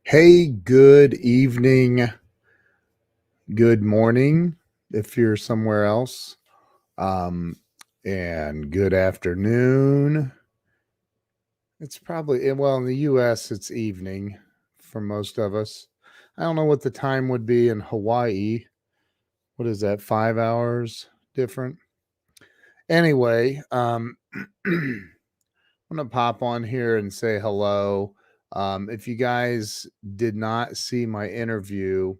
Hey, good evening, good morning if you're somewhere else, um, and good afternoon. It's probably, well, in the US, it's evening for most of us. I don't know what the time would be in Hawaii. What is that, 5 hours different? Anyway, I'm going to pop on here and say hello. If you guys did not see my interview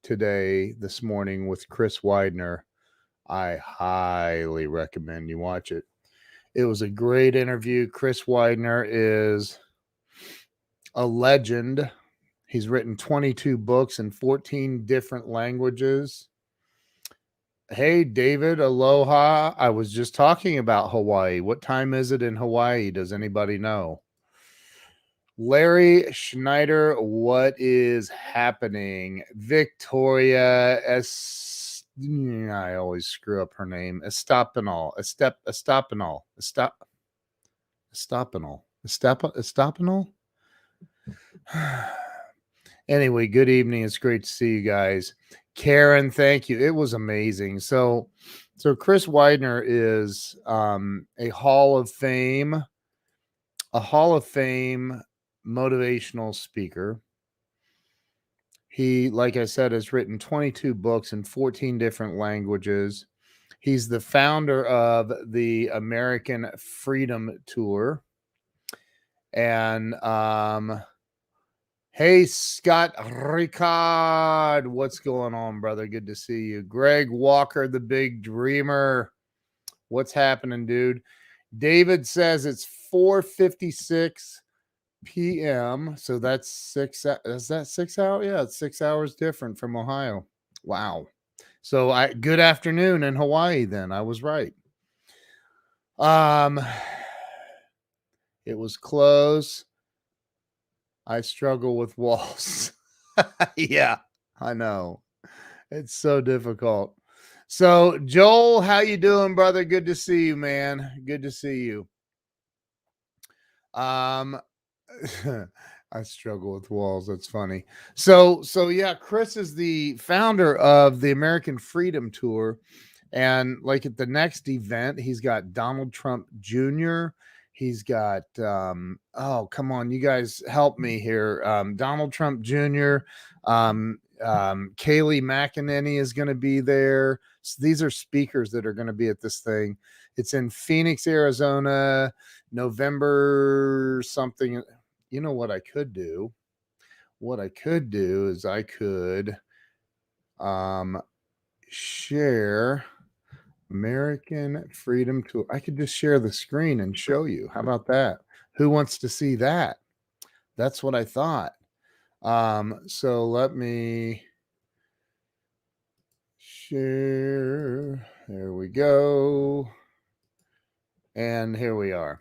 this morning with Chris Widener, I highly recommend you watch it. It was a great interview. Chris Widener is a legend. He's written 22 books in 14 different languages. Hey, David, aloha. I was just talking about Hawaii. What time is it in Hawaii? Does anybody know? Larry Schneider, what is happening? Victoria I always screw up her name. Estopinol. Estopinol. Anyway, good evening. It's great to see you guys. Karen, thank you. It was amazing. So Chris Widener is a Hall of Fame motivational speaker. He, like I said, has written 22 books in 14 different languages. He's the founder of the American Freedom Tour. And hey, Scott Ricard, what's going on, brother? Good to see you. Greg Walker, the big dreamer. What's happening, dude? David says it's 4:56 p.m. So that's 6. Is that 6 hours? Yeah, it's 6 hours different from Ohio. Wow. So good afternoon in Hawaii then. I was right. It was close. I struggle with walls. Yeah, I know. It's so difficult. So, Joel, how you doing, brother? Good to see you, man. Good to see you. I struggle with walls. That's funny. So yeah, Chris is the founder of the American Freedom Tour. And like at the next event, he's got Donald Trump Jr. He's got oh, come on, you guys help me here. Donald Trump Jr. Kayleigh McEnany is going to be there. So these are speakers that are going to be at this thing. It's in Phoenix, Arizona, November something. You know what I could do? What I could do is I could share American Freedom Tour. I could just share the screen and show you. How about that? Who wants to see that? That's what I thought. So let me share. There we go. And here we are.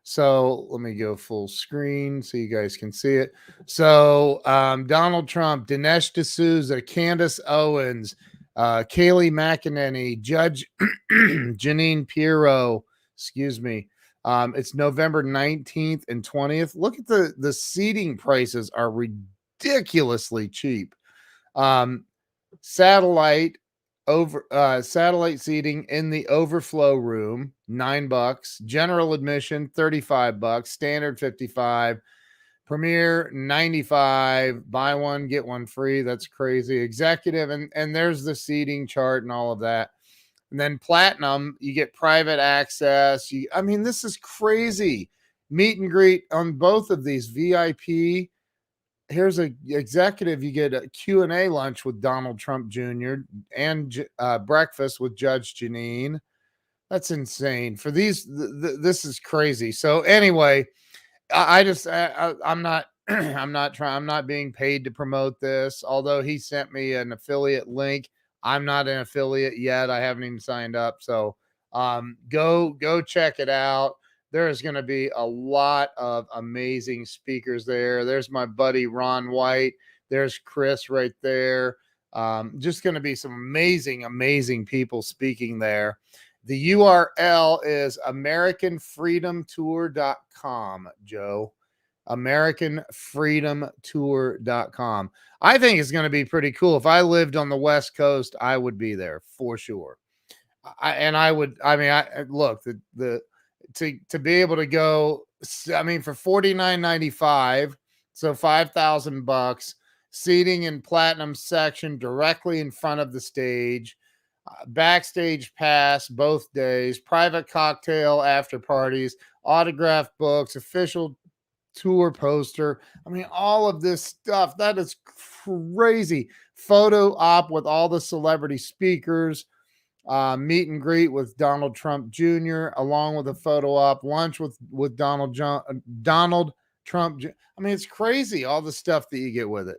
So let me go full screen so you guys can see it. So Donald Trump, Dinesh D'Souza, Candace Owens, Kayleigh McEnany, Judge Janine Pirro, excuse me. It's November 19th and 20th. Look at the seating prices are ridiculously cheap. Satellite seating in the overflow room, $9. General admission, $35. Standard, $55. Premier, $95. Buy one, get one free. That's crazy. Executive, and there's the seating chart and all of that. And then platinum, you get private access. I mean, this is crazy. Meet and greet on both of these. VIP. Here's a executive. You get a Q&A lunch with Donald Trump Jr. and breakfast with Judge Janine. That's insane. For these, this is crazy. So anyway, I'm not I'm not being paid to promote this. Although he sent me an affiliate link, I'm not an affiliate yet. I haven't even signed up. So go check it out. There's going to be a lot of amazing speakers there. There's my buddy Ron White. There's Chris right there. Just going to be some amazing people speaking there. The URL is AmericanFreedomTour.com, Joe. AmericanFreedomTour.com. I think it's going to be pretty cool. If I lived on the West Coast, I would be there for sure. I look, the to be able to go, I mean, for $49.95, so $5,000, seating in platinum section directly in front of the stage, backstage pass both days, private cocktail after parties, autographed books, official tour poster. I mean, all of this stuff, that is crazy. Photo op with all the celebrity speakers, meet and greet with Donald Trump Jr., along with a photo op, lunch with Donald Trump. I mean, it's crazy, all the stuff that you get with it.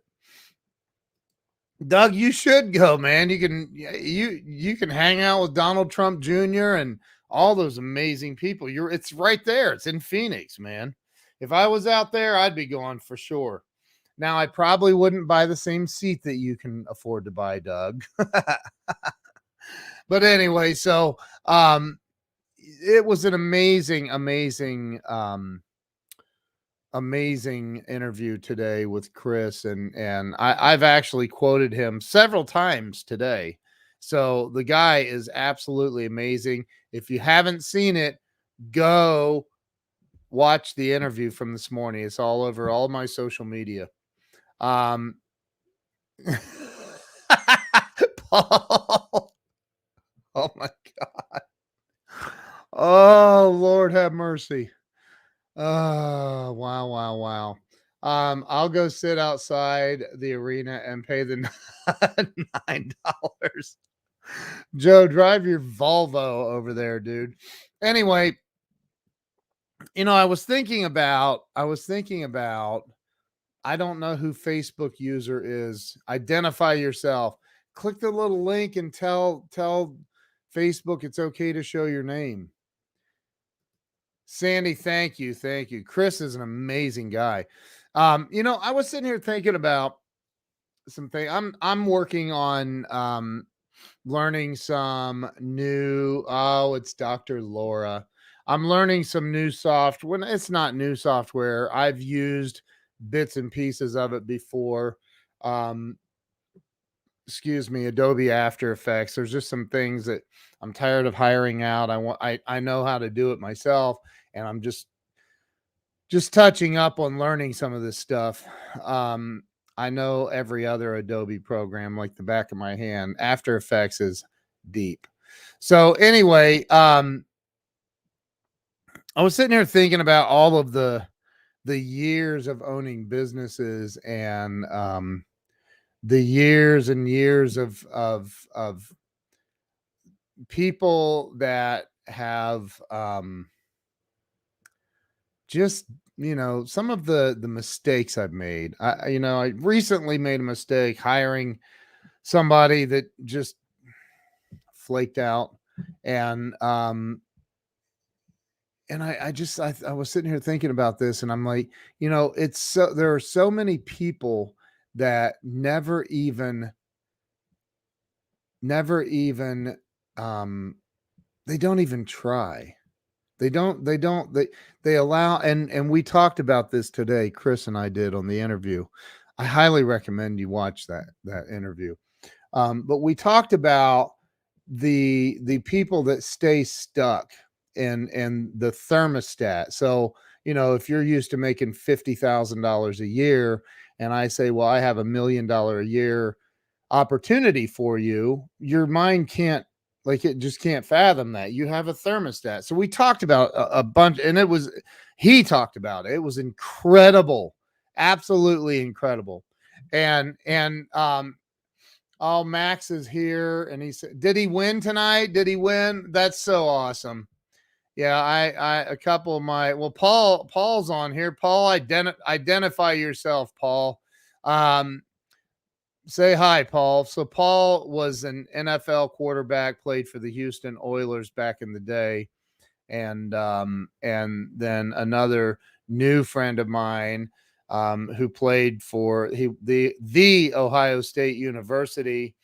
Doug, you should go, man. You can hang out with Donald Trump Jr. and all those amazing people. It's right there. It's in Phoenix, man. If I was out there, I'd be going for sure. Now, I probably wouldn't buy the same seat that you can afford to buy, Doug. But anyway, so it was an amazing interview today with Chris, and I've actually quoted him several times today. So the guy is absolutely amazing. If you haven't seen it, go watch the interview from this morning. It's all over all my social media. Paul. Oh my God. Oh, Lord have mercy. Oh, wow. I'll go sit outside the arena and pay the $9. Joe, drive your Volvo over there, dude. Anyway, I was thinking about, I don't know who Facebook user is. Identify yourself. Click the little link and tell Facebook it's okay to show your name. Sandy, thank you. Chris is an amazing guy. I was sitting here thinking about something. I'm working on learning some new. Oh, it's Dr. Laura. I'm learning some new software. When it's not new software, I've used bits and pieces of it before. Adobe After Effects. There's just some things that I'm tired of hiring out. I know how to do it myself, and I'm just touching up on learning some of this stuff. I know every other Adobe program like the back of my hand. After Effects is deep. So anyway, I was sitting here thinking about all of the years of owning businesses, and the years and years of people that have just some of the mistakes I've made. I recently made a mistake hiring somebody that just flaked out, and I was sitting here thinking about this, and I'm like, there are so many people that never even they don't even try. They allow, and we talked about this today. Chris and I did on the interview. I highly recommend you watch that interview. But we talked about the people that stay stuck and the thermostat. So, if you're used to making $50,000 a year, and I say, well, I have $1 million a year opportunity for you, your mind can't, like, it just can't fathom that you have a thermostat. So we talked about a bunch, and he talked about it. It was incredible, absolutely incredible. And Max is here, and he said, did he win tonight? Did he win? That's so awesome. Yeah, a couple of Paul's on here. Paul, identify yourself, Paul. Say hi, Paul. So Paul was an NFL quarterback, played for the Houston Oilers back in the day. And then another new friend of mine, who played for the Ohio State University.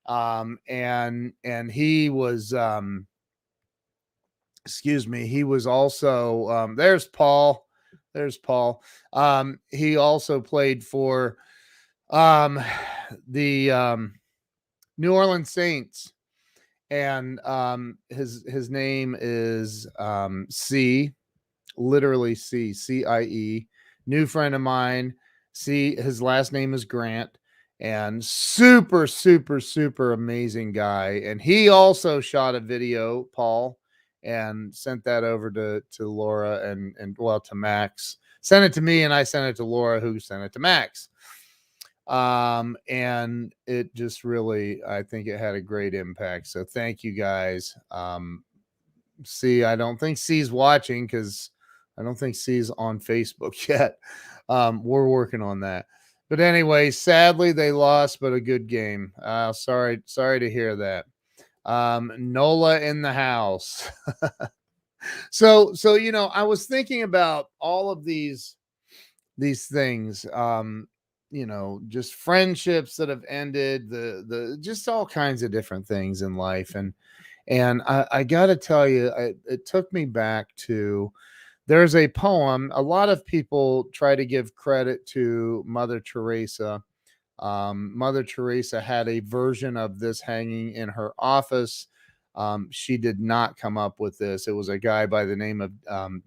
And he was, he was also, there's Paul. There's Paul. He also played for um, the New Orleans Saints, and his name is C, literally C-I-E. New friend of mine. C, his last name is Grant, and super, super, super amazing guy. And he also shot a video, Paul, and sent that over to Laura and well, to Max. Sent it to me, and I sent it to Laura, who sent it to Max. And it just really, I think it had a great impact. So thank you guys. C, I don't think C's watching, because I don't think C's on Facebook yet. We're working on that. But anyway, sadly they lost, but a good game. Sorry to hear that. Nola in the house. So I was thinking about all of these things, just friendships that have ended, the just all kinds of different things in life. And I got to tell you, it took me back to, there's a poem. A lot of people try to give credit to Mother Teresa. Mother Teresa had a version of this hanging in her office. She did not come up with this. It was a guy by the name of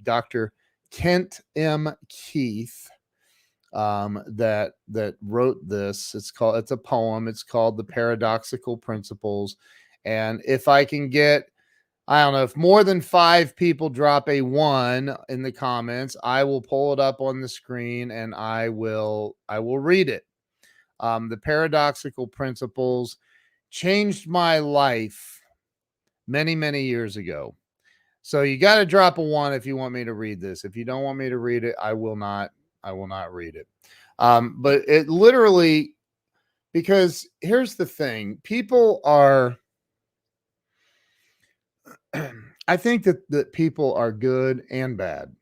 Dr. Kent M. Keith that wrote this. It's a poem. It's called The Paradoxical Principles. And if I can get, I don't know, if more than 5 people drop a 1 in the comments, I will pull it up on the screen and I will read it. The Paradoxical Principles changed my life many, many years ago. So you got to drop a 1 if you want me to read this. If you don't want me to read it, I will not read it. But it literally, because here's the thing, people are, I think that people are good and bad.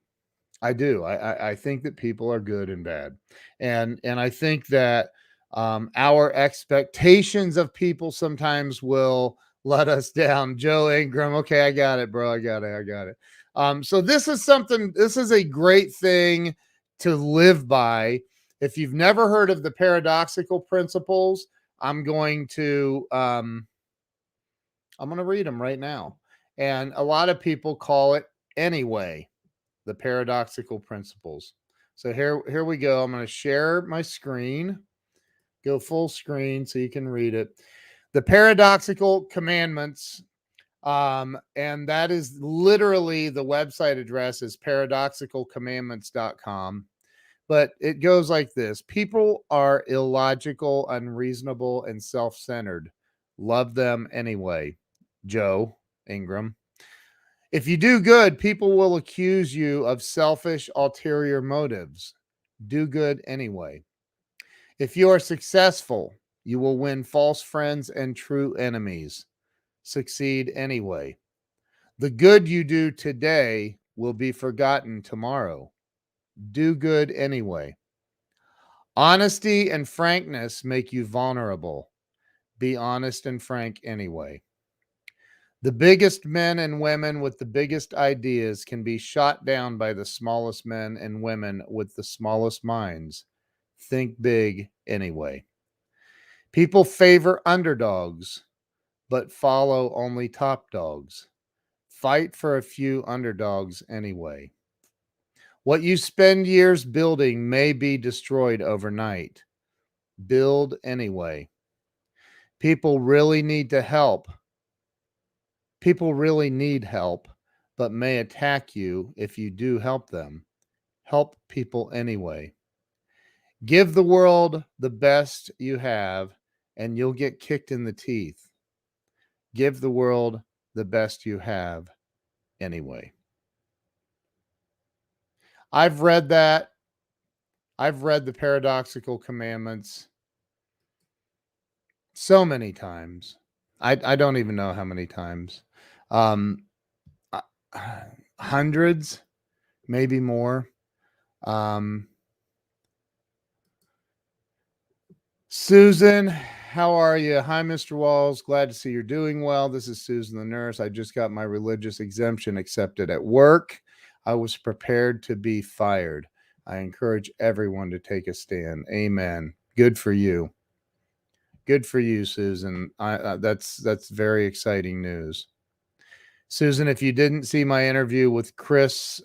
I do. I think that people are good and bad. And I think that our expectations of people sometimes will let us down. Joe Ingram. Okay, I got it, bro. I got it. So this is a great thing to live by. If you've never heard of the Paradoxical Principles, I'm going to read them right now. And a lot of people call it anyway, the Paradoxical Principles. So here we go. I'm going to share my screen, go full screen so you can read it. The Paradoxical Commandments, and that is literally, the website address is paradoxicalcommandments.com. But it goes like this: people are illogical, unreasonable, and self-centered. Love them anyway. Joe Ingram. If you do good, people will accuse you of selfish, ulterior motives. Do good anyway. If you are successful, you will win false friends and true enemies. Succeed anyway. The good you do today will be forgotten tomorrow. Do good anyway. Honesty and frankness make you vulnerable. Be honest and frank anyway. The biggest men and women with the biggest ideas can be shot down by the smallest men and women with the smallest minds. Think big anyway. People favor underdogs, but follow only top dogs. Fight for a few underdogs anyway. What you spend years building may be destroyed overnight. Build anyway. People really need help, but may attack you if you do help them. Help people anyway. Give the world the best you have, and you'll get kicked in the teeth. Give the world the best you have anyway. I've read that. I've read the Paradoxical Commandments so many times. I don't even know how many times. Hundreds, maybe more. Susan, how are you? Hi, Mr. Walls. Glad to see you're doing well. This is Susan the nurse. I just got my religious exemption accepted at work. I was prepared to be fired. I encourage everyone to take a stand. Amen. Good for you. Good for you, Susan. That's very exciting news. Susan, if you didn't see my interview with Chris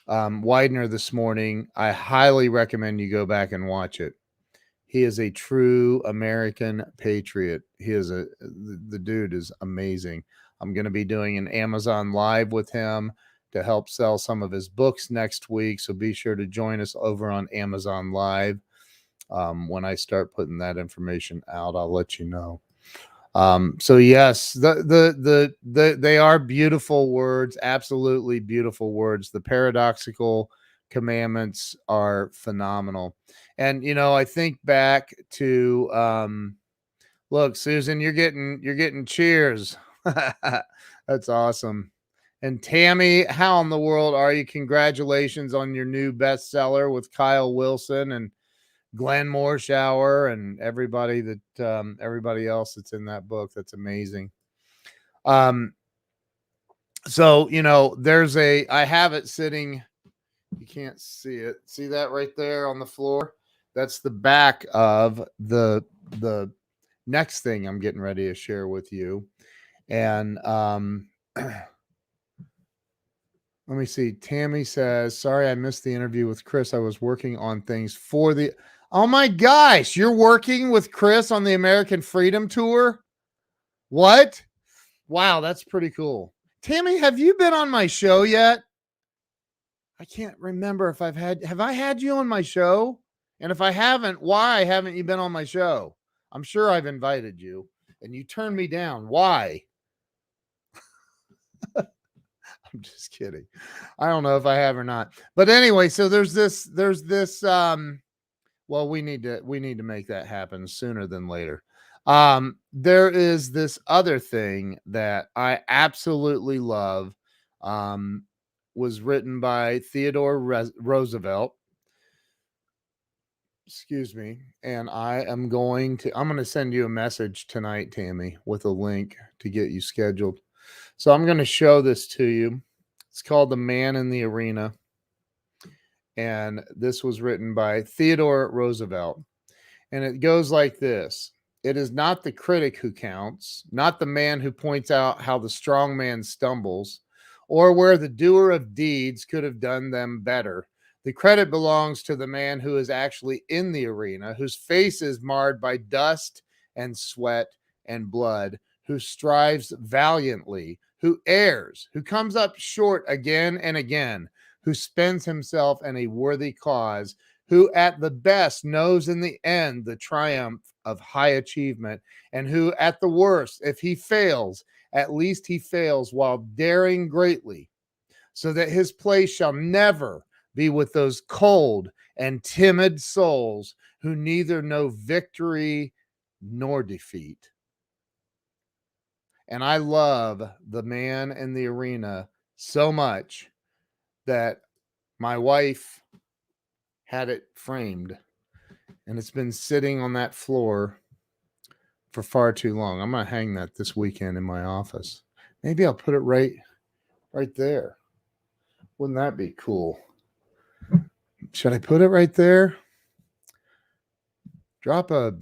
Widener this morning, I highly recommend you go back and watch it. He is a true American patriot. The dude is amazing. I'm going to be doing an Amazon Live with him to help sell some of his books next week. So be sure to join us over on Amazon Live. When I start putting that information out, I'll let you know. So yes, they are beautiful words, absolutely beautiful words. The paradoxical commandments are phenomenal. And I think back to look, Susan, you're getting cheers. That's awesome. And Tammy, how in the world are you? Congratulations on your new bestseller with Kyle Wilson and Glenn Morshower and everybody else that's in that book. That's amazing. So I have it sitting. You can't see it. See that right there on the floor? That's the back of the next thing I'm getting ready to share with you. And let me see. Tammy says, sorry, I missed the interview with Chris. I was working on things for the. Oh my gosh, you're working with Chris on the American Freedom Tour? What? Wow, that's pretty cool. Tammy, have you been on my show yet? I can't remember if have I had you on my show? And if I haven't, why haven't you been on my show? I'm sure I've invited you and you turned me down. Why? I'm just kidding. I don't know if I have or not. But anyway, so there's this well, we need to make that happen sooner than later. There is this other thing that I absolutely love. Was written by Theodore Roosevelt. Excuse me. And I'm going to send you a message tonight, Tammy, with a link to get you scheduled. So I'm going to show this to you. It's called The Man in the Arena. And this was written by Theodore Roosevelt. And it goes like this. It is not the critic who counts, not the man who points out how the strong man stumbles, or where the doer of deeds could have done them better. The credit belongs to the man who is actually in the arena, whose face is marred by dust and sweat and blood, who strives valiantly, who errs, who comes up short again and again, who spends himself in a worthy cause, who at the best knows in the end the triumph of high achievement, and who at the worst, if he fails, at least he fails while daring greatly, so that his place shall never be with those cold and timid souls who neither know victory nor defeat. And I love The Man in the Arena so much that my wife had it framed, and it's been sitting on that floor for far too long. I'm going to hang that this weekend in my office. Maybe I'll put it right there. Wouldn't that be cool? Should I put it right there? Drop a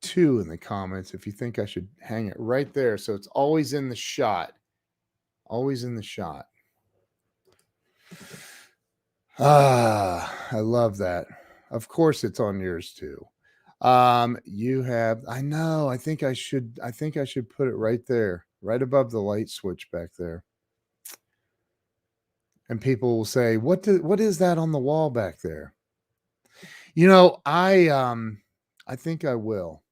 2 in the comments if you think I should hang it right there so it's always in the shot. Always in the shot. I love that. Of course it's on yours too. You have, I know, I think I should put it right there, right above the light switch back there. And people will say, what is that on the wall back there? I think I will.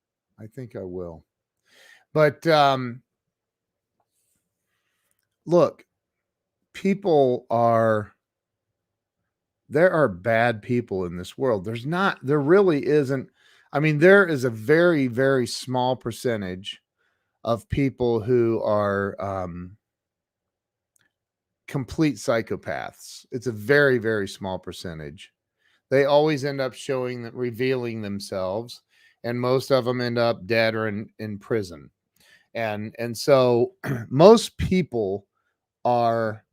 But look, there are bad people in this world. There really isn't. I mean, there is a very, very small percentage of people who are complete psychopaths. It's a very, very small percentage. They always end up revealing themselves, and most of them end up dead or in prison. And so most people are,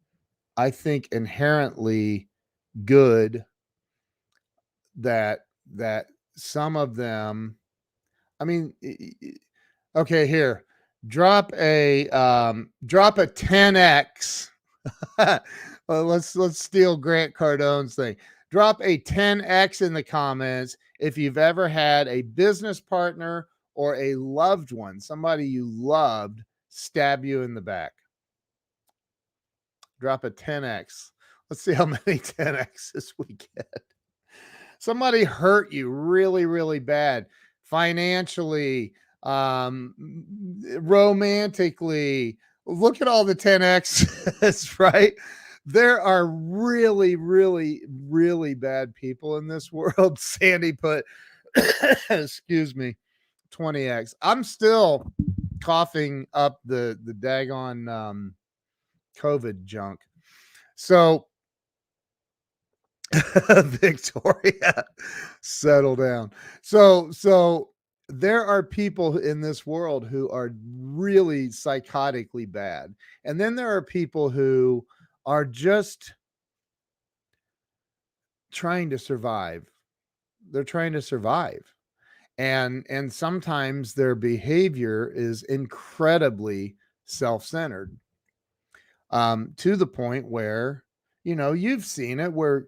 I think, inherently good that some of them, I mean, okay, here, drop a 10x. Well, let's steal Grant Cardone's thing. Drop a 10x in the comments if you've ever had a business partner or a loved one, somebody you loved, stab you in the back. Drop a 10x. Let's see how many 10x's we get. Somebody hurt you really, really bad, financially, romantically. Look at all the 10x's, right? There are really, really, really bad people in this world. Sandy put, excuse me, 20x. I'm still coughing up the daggone COVID junk. So Victoria, settle down. So there are people in this world who are really psychotically bad. And then there are people who are just trying to survive. They're trying to survive. And sometimes their behavior is incredibly self-centered. To the point where, you've seen it where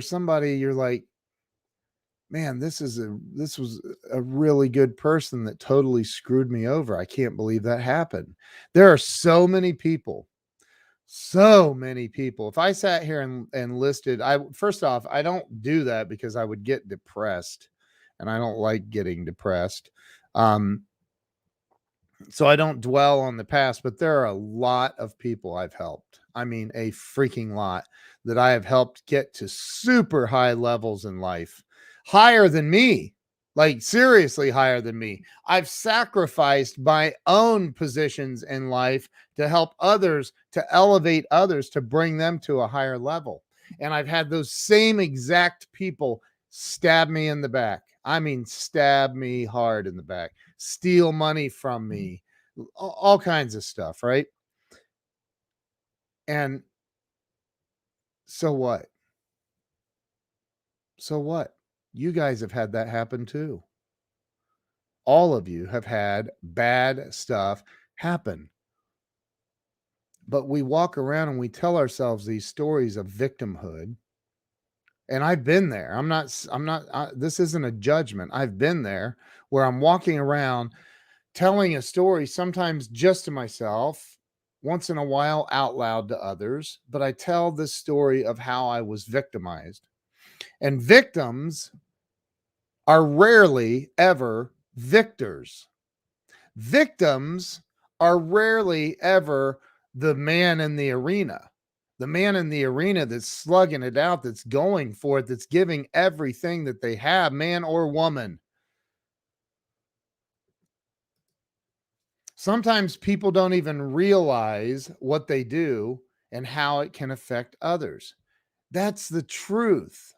somebody, you're like, man, this was a really good person that totally screwed me over. I can't believe that happened. There are so many people. If I sat here and listed, first off, I don't do that because I would get depressed, and I don't like getting depressed. So I don't dwell on the past, but there are a lot of people I've helped. I mean, a freaking lot that I have helped get to super high levels in life, higher than me, like seriously higher than me. I've sacrificed my own positions in life to help others, to elevate others, to bring them to a higher level. And I've had those same exact people stab me in the back. I mean, stab me hard in the back, steal money from me, all kinds of stuff, right? And so what? So what? You guys have had that happen too. All of you have had bad stuff happen. But we walk around and we tell ourselves these stories of victimhood. And I've been there. This isn't a judgment. I've been there where I'm walking around telling a story, sometimes just to myself, once in a while out loud to others. But I tell this story of how I was victimized. And victims are rarely ever victors. Victims are rarely ever the man in the arena. The man in the arena that's slugging it out, that's going for it, that's giving everything that they have, man or woman. Sometimes people don't even realize what they do and how it can affect others. That's the truth.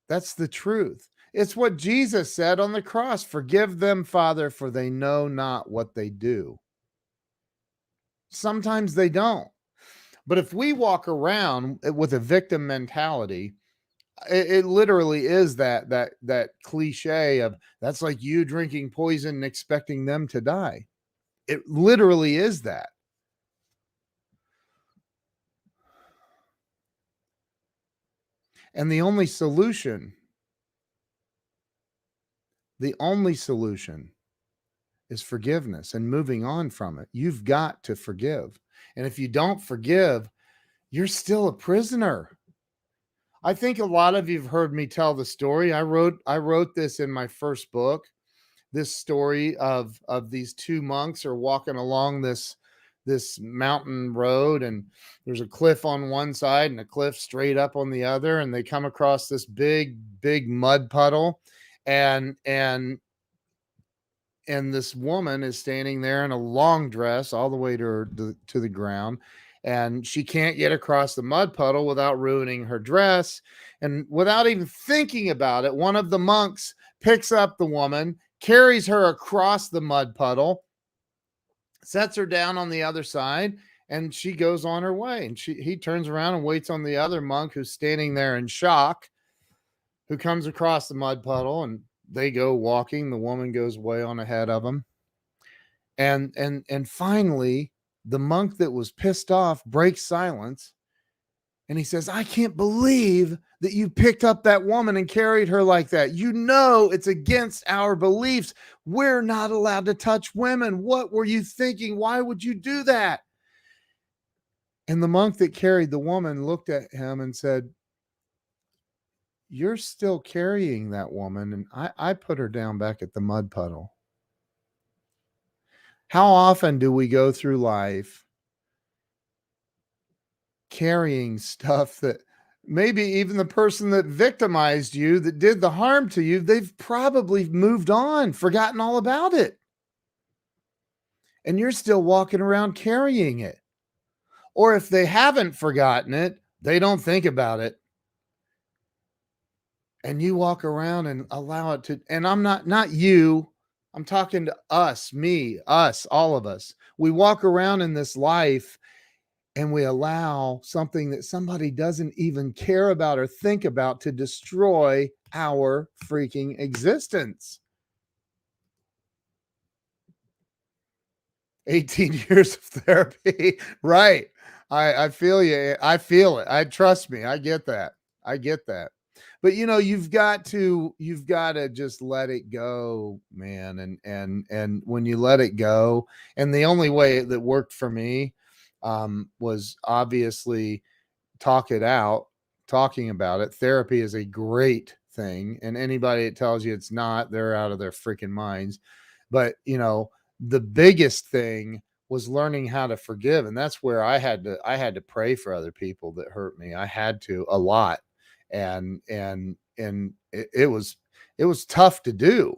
That's the truth. It's what Jesus said on the cross. Forgive them, Father, for they know not what they do. Sometimes they don't. But if we walk around with a victim mentality, it literally is that cliche of, that's like you drinking poison and expecting them to die. It literally is that. And the only solution is forgiveness and moving on from it. You've got to forgive. And if you don't forgive, you're still a prisoner. I think a lot of you've heard me tell the story. I wrote this in my first book. This story of these two monks are walking along this mountain road, and there's a cliff on one side and a cliff straight up on the other, and they come across this big mud puddle, and this woman is standing there in a long dress all the way to the ground, and she can't get across the mud puddle without ruining her dress. And without even thinking about it, one of the monks picks up the woman, carries her across the mud puddle, sets her down on the other side, and she goes on her way. And he turns around and waits on the other monk, who's standing there in shock. who comes across the mud puddle, and they go walking. The woman goes way on ahead of them. And finally, the monk that was pissed off breaks silence, and he says, I can't believe that you picked up that woman and carried her like that. You know, it's against our beliefs. We're not allowed to touch women. What were you thinking? Why would you do that? And the monk that carried the woman looked at him and said, you're still carrying that woman. And I put her down back at the mud puddle. How often do we go through life carrying stuff that maybe even the person that victimized you, that did the harm to you, they've probably moved on, forgotten all about it. And you're still walking around carrying it. Or if they haven't forgotten it, they don't think about it. And you walk around and allow it to, and I'm not you, I'm talking to us, me, us, all of us. We walk around in this life and we allow something that somebody doesn't even care about or think about to destroy our freaking existence. 18 years of therapy. Right. I feel you. I feel it. Trust me. I get that. But you've got to just let it go, man. And when you let it go, and the only way that worked for me was obviously talking about it. Therapy is a great thing. And anybody that tells you it's not, they're out of their freaking minds. But the biggest thing was learning how to forgive. And that's where I had to pray for other people that hurt me. I had to a lot. And it was tough to do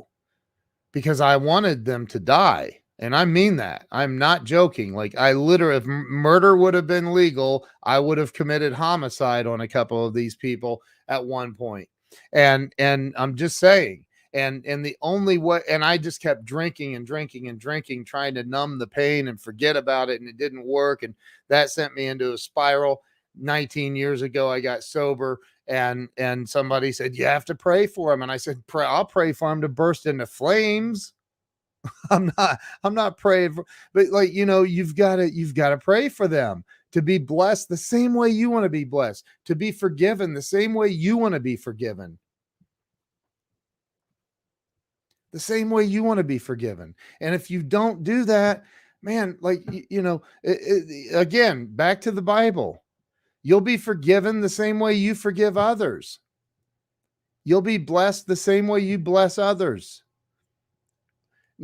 because I wanted them to die. And I mean that. I'm not joking. Like, I literally, if murder would have been legal, I would have committed homicide on a couple of these people at one point. And I'm just saying, and the only way, and I just kept drinking and drinking and drinking, trying to numb the pain and forget about it. And it didn't work. And that sent me into a spiral. 19 years ago, I got sober, and somebody said, you have to pray for him. And I said, I'll pray for him to burst into flames. I'm not praying for, but like, you've got to pray for them to be blessed the same way you want to be blessed, to be forgiven the same way you want to be forgiven. The same way you want to be forgiven. And if you don't do that, man, like, again, back to the Bible, you'll be forgiven the same way you forgive others. You'll be blessed the same way you bless others.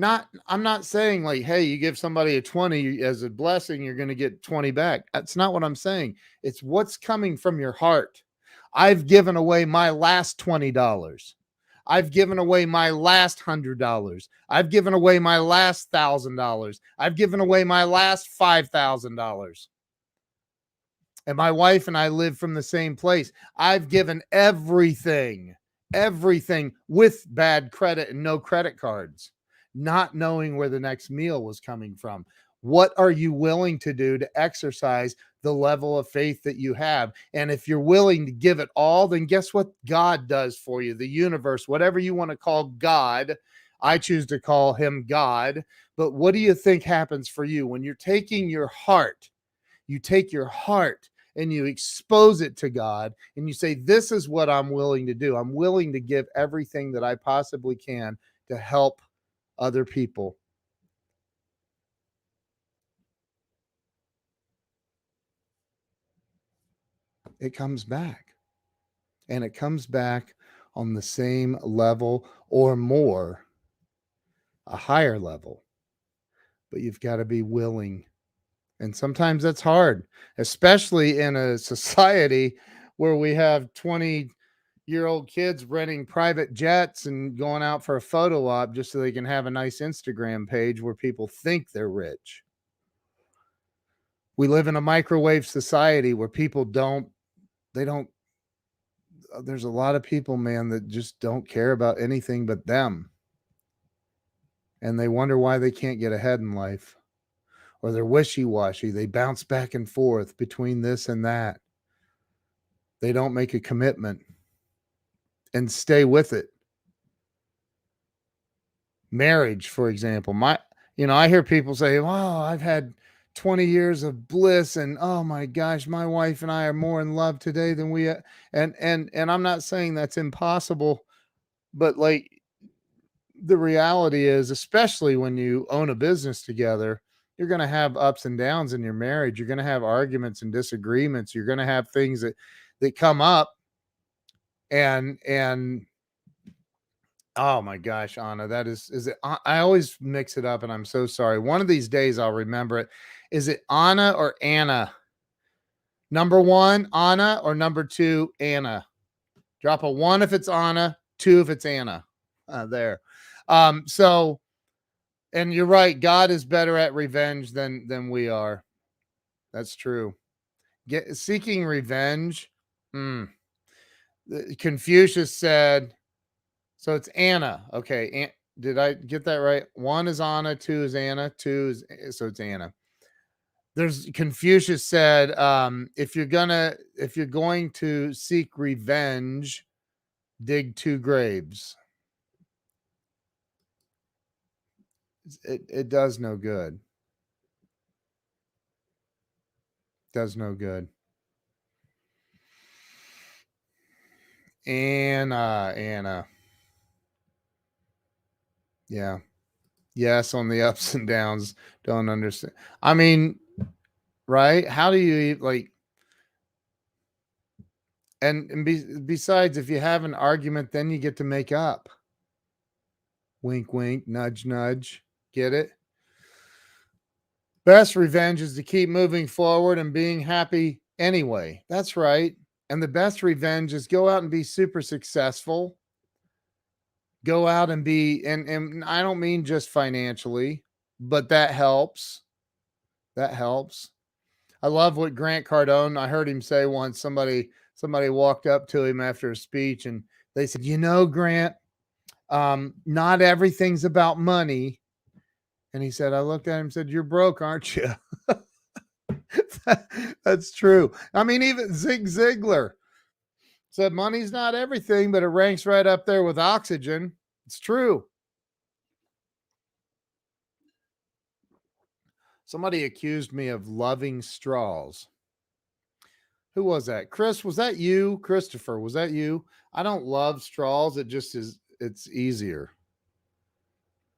I'm not saying like, hey, you give somebody a 20 as a blessing, you're going to get 20 back. That's not what I'm saying. It's what's coming from your heart. I've given away my last $20. I've given away my last $100. I've given away my last $1,000. I've given away my last $5,000. And my wife and I live from the same place. I've given everything with bad credit and no credit cards, not knowing where the next meal was coming from. What are you willing to do to exercise the level of faith that you have? And if you're willing to give it all, then guess what God does for you? The universe, whatever you want to call God, I choose to call him God. But what do you think happens for you when you're taking your heart? You take your heart and you expose it to God, and you say, this is what I'm willing to do. I'm willing to give everything that I possibly can to help other people. It comes back, and it comes back on the same level or more, a higher level. But you've got to be willing. And sometimes that's hard, especially in a society where we have 20-year-old kids renting private jets and going out for a photo op just so they can have a nice Instagram page where people think they're rich. We live in a microwave society where people there's a lot of people, man, that just don't care about anything but them. And they wonder why they can't get ahead in life. Or they're wishy-washy. They bounce back and forth between this and that. They don't make a commitment. and stay with it. Marriage, for example, I hear people say, "Wow, I've had 20 years of bliss, and oh my gosh, my wife and I are more in love today than we." And I'm not saying that's impossible, but like the reality is, especially when you own a business together, you're going to have ups and downs in your marriage. You're going to have arguments and disagreements. You're going to have things that come up, and oh my gosh, Anna, that is it? I always mix it up, and I'm so sorry. One of these days I'll remember it. Is it Anna or Anna? Number one, Anna, or number two, Anna? Drop a one if it's Anna, two if it's Anna. There. So, and you're right, God is better at revenge than we are. That's true. Seeking revenge. Confucius said, so it's Anna. Okay. Did I get that right? One is Anna, two is Anna, so it's Anna. There's Confucius said, if you're going to seek revenge, dig two graves. It does no good. Does no good. Anna. Yeah. Yes, on the ups and downs. Don't understand. I mean, right? How do you like? And besides, if you have an argument, then you get to make up. Wink, wink, nudge, nudge. Get it? Best revenge is to keep moving forward and being happy anyway. That's right. And the best revenge is go out and be super successful. Go out and be, and I don't mean just financially, but that helps. That helps. I love what Grant Cardone, I heard him say once, somebody walked up to him after a speech and they said, Grant, not everything's about money. And he said, I looked at him and said, you're broke, aren't you? That's true. I mean, even Zig Ziglar said money's not everything, but it ranks right up there with oxygen. It's true. Somebody accused me of loving straws. Who was that? Chris, was that you? Christopher, was that you? I don't love straws. It just is, it's easier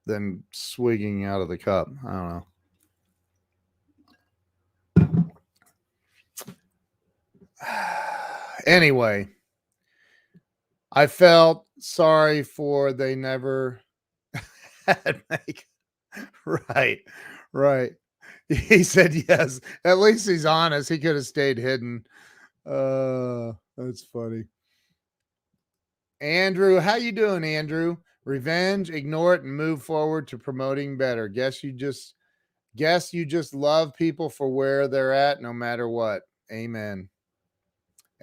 than swigging out of the cup. I don't know. Anyway, I felt sorry for they never had make. Right. He said yes. At least he's honest. He could have stayed hidden. That's funny. Andrew, how you doing, Andrew? Revenge, ignore it, and move forward to promoting better. Guess you just love people for where they're at, no matter what. Amen.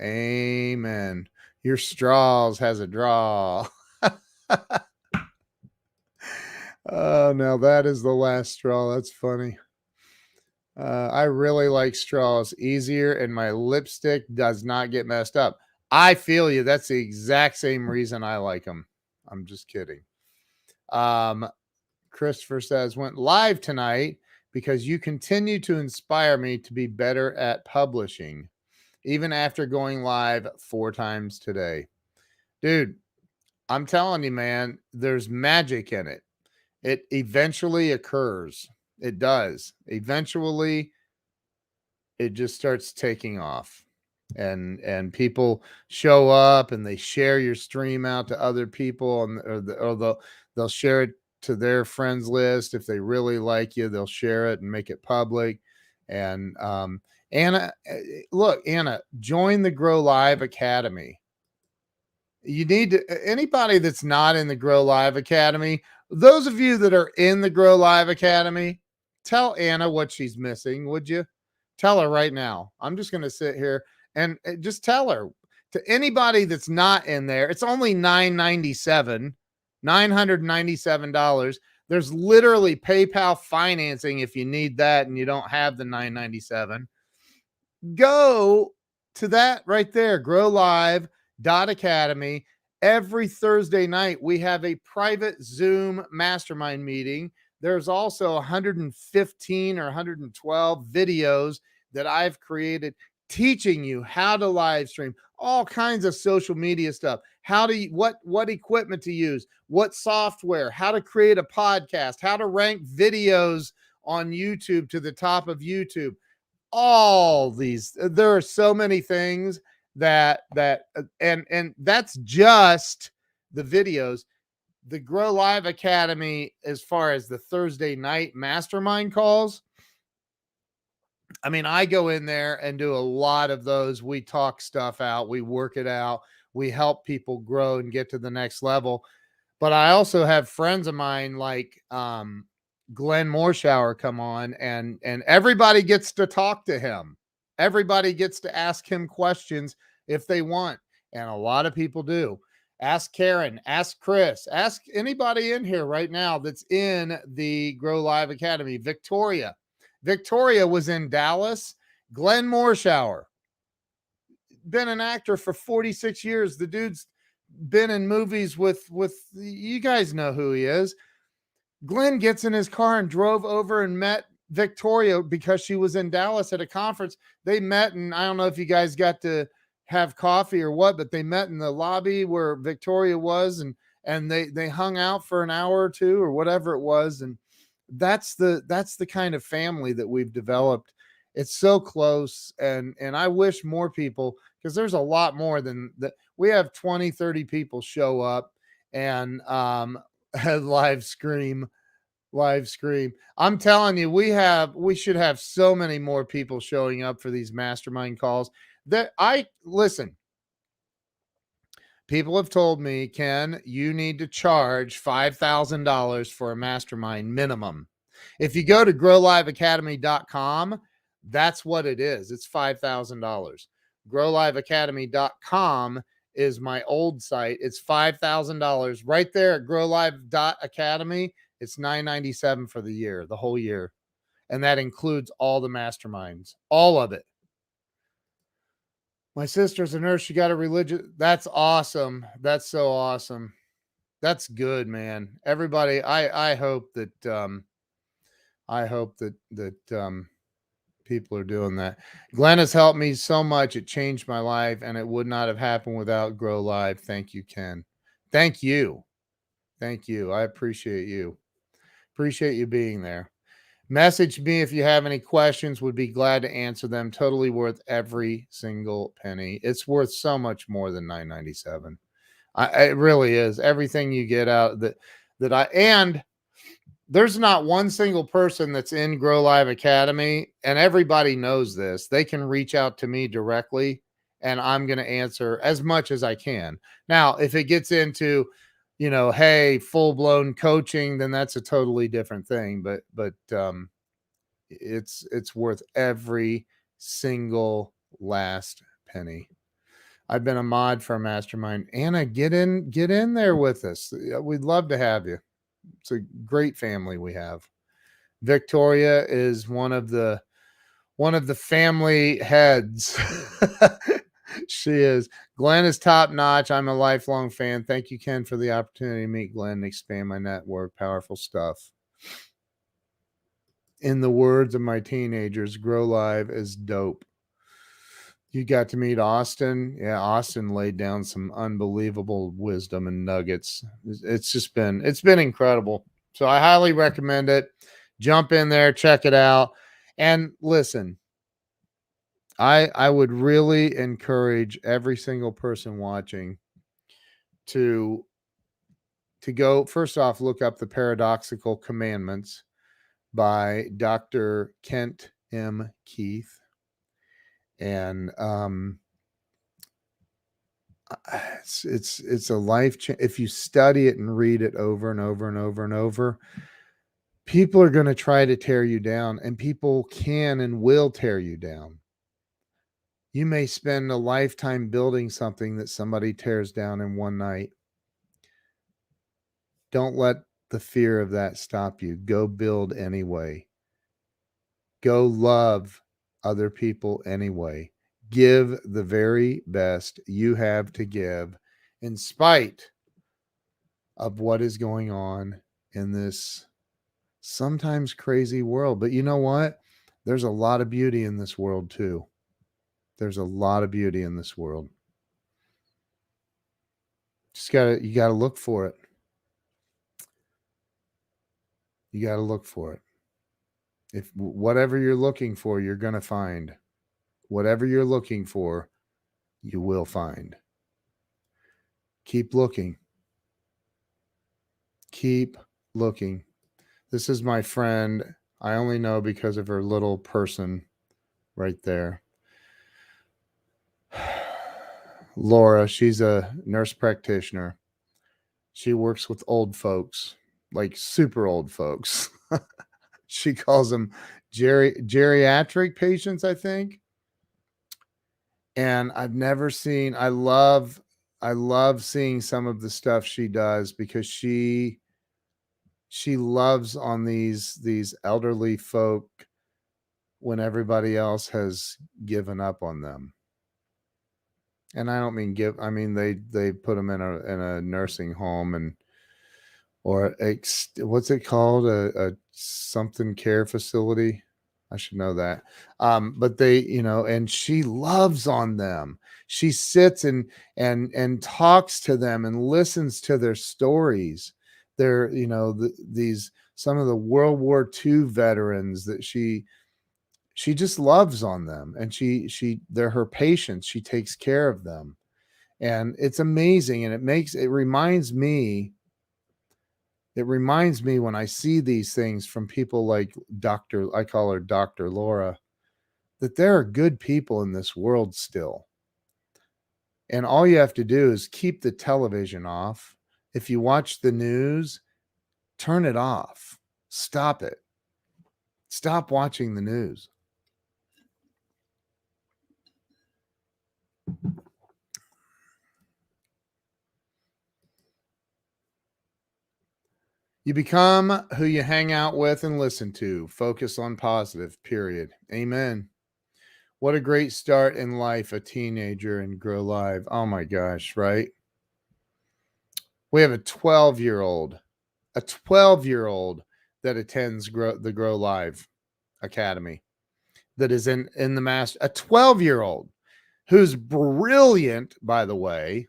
Amen. Your straws has a draw. Oh, now that is the last straw. That's funny. I really like straws. Easier, and my lipstick does not get messed up. I feel you. That's the exact same reason I like them. I'm just kidding. Christopher says, went live tonight because you continue to inspire me to be better at publishing, even after going live 4 times today. Dude, I'm telling you, man, there's magic in it. It eventually occurs. It does. Eventually, it just starts taking off. And people show up and they share your stream out to other people, and or they'll share it to their friends list. If they really like you, they'll share it and make it public. And Anna, look, Anna, join the Grow Live Academy. You need to, anybody that's not in the Grow Live Academy, those of you that are in the Grow Live Academy, tell Anna what she's missing, would you? Tell her right now. I'm just going to sit here and just tell her. To anybody that's not in there, it's only $997. There's literally PayPal financing if you need that and you don't have the $997. Go to that right there, growlive.academy, Every Thursday night, we have a private Zoom mastermind meeting. There's also 115 or 112 videos that I've created teaching you how to live stream, all kinds of social media stuff, how to what equipment to use, what software, how to create a podcast, how to rank videos on YouTube to the top of YouTube. All these, there are so many things and that's just the videos. The Grow Live Academy, as far as the Thursday night mastermind calls, I mean, I go in there and do a lot of those. We talk stuff out, we work it out, we help people grow and get to the next level. But I also have friends of mine like Glenn Morshower come on, and everybody gets to talk to him. Everybody gets to ask him questions if they want, and a lot of people do. Ask Karen, ask Chris, ask anybody in here right now that's in the Grow Live Academy. Victoria was in Dallas. Glenn Morshower, been an actor for 46 years. The dude's been in movies with you guys know who he is. Glenn gets in his car and drove over and met Victoria because she was in Dallas at a conference. They met, and I don't know if you guys got to have coffee or what, but they met in the lobby where Victoria was, and they hung out for an hour or two or whatever it was. And that's the kind of family that we've developed. It's so close, and I wish more people, because there's a lot more than that. We have 20-30 people show up and live scream. I'm telling you, we should have so many more people showing up for these mastermind calls. That I listen. People have told me, Ken, you need to charge $5,000 for a mastermind minimum. If you go to growliveacademy.com, that's what it is. It's $5,000. growliveacademy.com is my old site. It's $5,000 right there at growlive.academy. It's $997 for the year, the whole year. And that includes all the masterminds, all of it. My sister's a nurse. She got a religious. That's awesome. That's so awesome. That's good, man. Everybody, I hope that people are doing that. Glenn has helped me so much. It changed my life, and it would not have happened without Grow Live. Thank you, Ken. Thank you. Thank you. I appreciate you. Appreciate you being there. Message me if you have any questions. Would be glad to answer them. Totally worth every single penny. It's worth so much more than $997. It really is. Everything you get out and there's not one single person that's in Grow Live Academy, and everybody knows this. They can reach out to me directly, and I'm going to answer as much as I can. Now, if it gets into, hey, full-blown coaching, then that's a totally different thing. But it's worth every single last penny. I've been a mod for a mastermind. Anna, get in there with us. We'd love to have you. It's a great family we have. Victoria is one of the family heads. She is. Glenn is top notch. I'm a lifelong fan. Thank you, Ken, for the opportunity to meet Glenn and expand my network. Powerful stuff. In the words of my teenagers, Grow Live is dope. You got to meet Austin. Yeah, Austin laid down some unbelievable wisdom and nuggets. It's been incredible. So I highly recommend it. Jump in there, check it out. And listen, I would really encourage every single person watching to go, first off, look up the Paradoxical Commandments by Dr. Kent M. Keith. And it's a life change. If you study it and read it over and over and over and over, people are going to try to tear you down, and people can and will tear you down. You may spend a lifetime building something that somebody tears down in one night. Don't let the fear of that stop you. Go build anyway. Go love other people anyway. Give the very best you have to give, in spite of what is going on in this sometimes crazy world. But you know what? There's a lot of beauty in this world too. There's a lot of beauty in this world. You gotta look for it. You gotta look for it. If whatever you're looking for, you're gonna find. Whatever you're looking for, you will find. Keep looking. Keep looking. This is my friend. I only know because of her little person right there. Laura, she's a nurse practitioner. She works with old folks, like super old folks. She calls them geriatric patients, I think. And I've never seen, I love seeing some of the stuff she does because she loves on these elderly folk when everybody else has given up on them. And I don't mean I mean they put them in a nursing home and or what's it called, a something care facility. I should know that. But they, and she loves on them. She sits and talks to them and listens to their stories. They're, these some of the World War II veterans that she just loves on them, and they're her patients. She takes care of them, and it's amazing. And it reminds me when I see these things from people like I call her Dr. Laura, that there are good people in this world still. And all you have to do is keep the television off. If you watch the news, turn it off. Stop it. Stop watching the news. You become who you hang out with and listen to. Focus on positive, period. Amen. What a great start in life, a teenager and Grow Live. Oh my gosh, right? We have a 12-year-old that attends the Grow Live Academy that is in the master, a 12-year-old who's brilliant, by the way.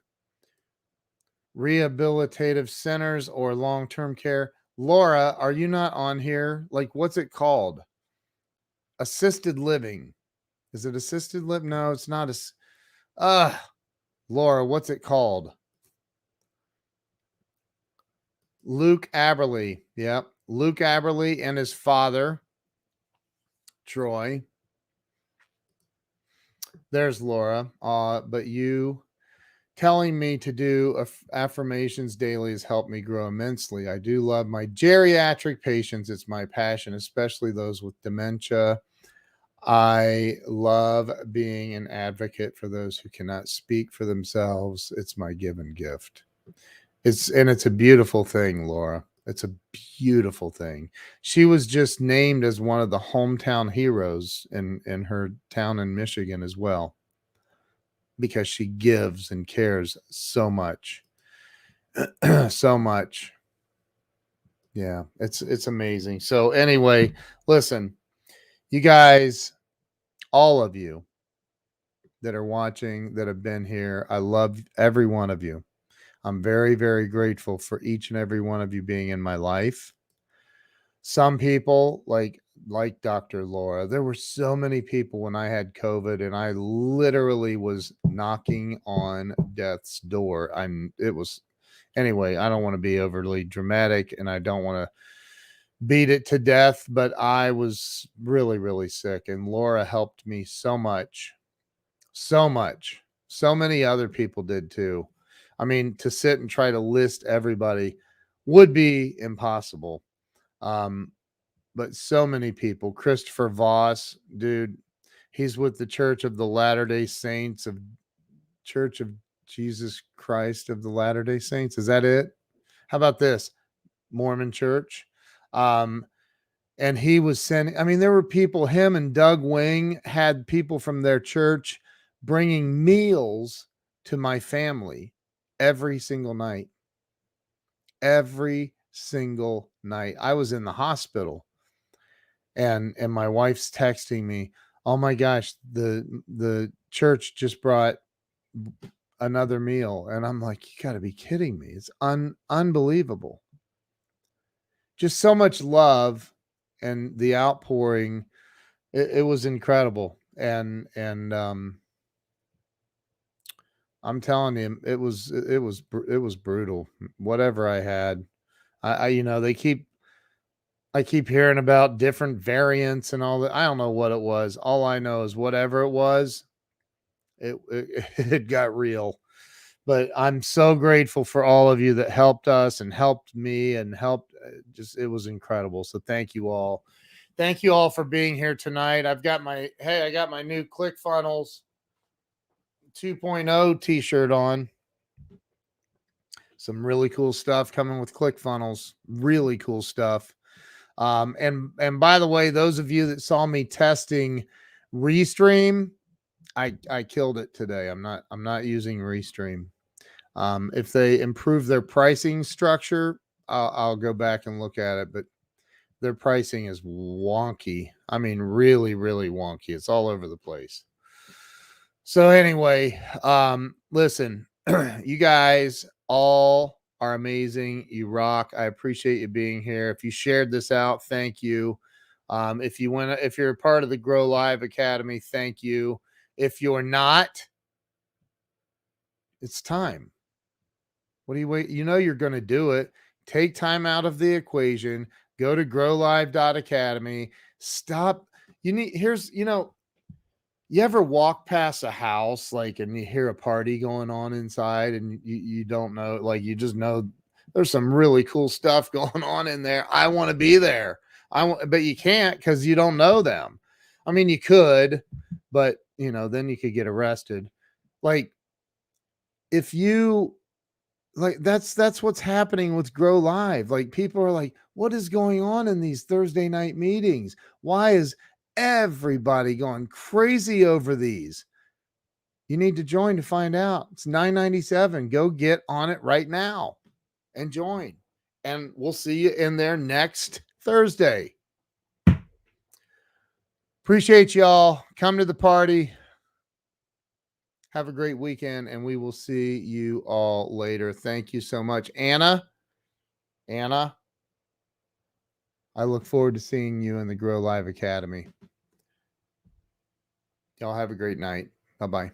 Rehabilitative centers or long-term care. Laura, are you not on here? Like, what's it called? Assisted living. Is it assisted living? No, it's not. Laura, what's it called? Luke Aberley. Yep. Luke Aberley and his father, Troy. There's Laura. But you telling me to do affirmations daily has helped me grow immensely. I do love my geriatric patients. It's my passion, especially those with dementia. I love being an advocate for those who cannot speak for themselves. It's my given gift. It's a beautiful thing, Laura. It's a beautiful thing. She was just named as one of the hometown heroes in her town in Michigan as well, because she gives and cares so much. So much. Yeah, it's amazing. So anyway, listen, you guys, all of you that are watching, that have been here, I love every one of you. I'm very, very grateful for each and every one of you being in my life. Some people, like Dr. Laura, there were so many people when I had COVID and I literally was knocking on death's door. Anyway, I don't want to be overly dramatic and I don't want to beat it to death, but I was really, really sick, and Laura helped me so much. So much. So many other people did too. I mean, to sit and try to list everybody would be impossible. But so many people. Christopher Voss, dude, he's with the Church of the Latter-day Saints of Church of Jesus Christ of the Latter-day Saints. Is that it? How about this? Mormon Church. And he was sending, I mean, there were people, him and Doug Wing had people from their church bringing meals to my family every single night. Every single night. I was in the hospital, and my wife's texting me, "Oh my gosh, the church just brought another meal." And I'm like, "You got to be kidding me. It's unbelievable." Just so much love and the outpouring. It was incredible. And I'm telling you, it was brutal. Whatever I had, I keep hearing about different variants and all that. I don't know what it was. All I know is whatever it was, it it got real. But I'm so grateful for all of you that helped us and helped me and helped. Just it was incredible. So thank you all. Thank you all for being here tonight. I got my new ClickFunnels 2.0 t-shirt on. Some really cool stuff coming with ClickFunnels. Really cool stuff. And by the way, those of you that saw me testing Restream, I killed it today. I'm not using Restream. If they improve their pricing structure, I'll go back and look at it, but their pricing is wonky. I mean, really, really wonky. It's all over the place. So anyway, listen, you guys all are amazing. You rock. I appreciate you being here. If you shared this out, thank you. If you're a part of the Grow Live Academy, thank you. If you're not, it's time. What do you wait? You know you're going to do it. Take time out of the equation. Go to growlive.academy. Stop. You ever walk past a house and you hear a party going on inside and you don't know, you just know there's some really cool stuff going on in there. I want to be there. But you can't because you don't know them. I mean, you could, but then you could get arrested. If you that's what's happening with Grow Live. People are like, what is going on in these Thursday night meetings? Why is everybody going crazy over these? You need to join to find out. It's $9.97. Go get on it right now and join. And we'll see you in there next Thursday. Appreciate y'all. Come to the party. Have a great weekend, and we will see you all later. Thank you so much. Anna, I look forward to seeing you in the Grow Live Academy. Y'all have a great night. Bye-bye.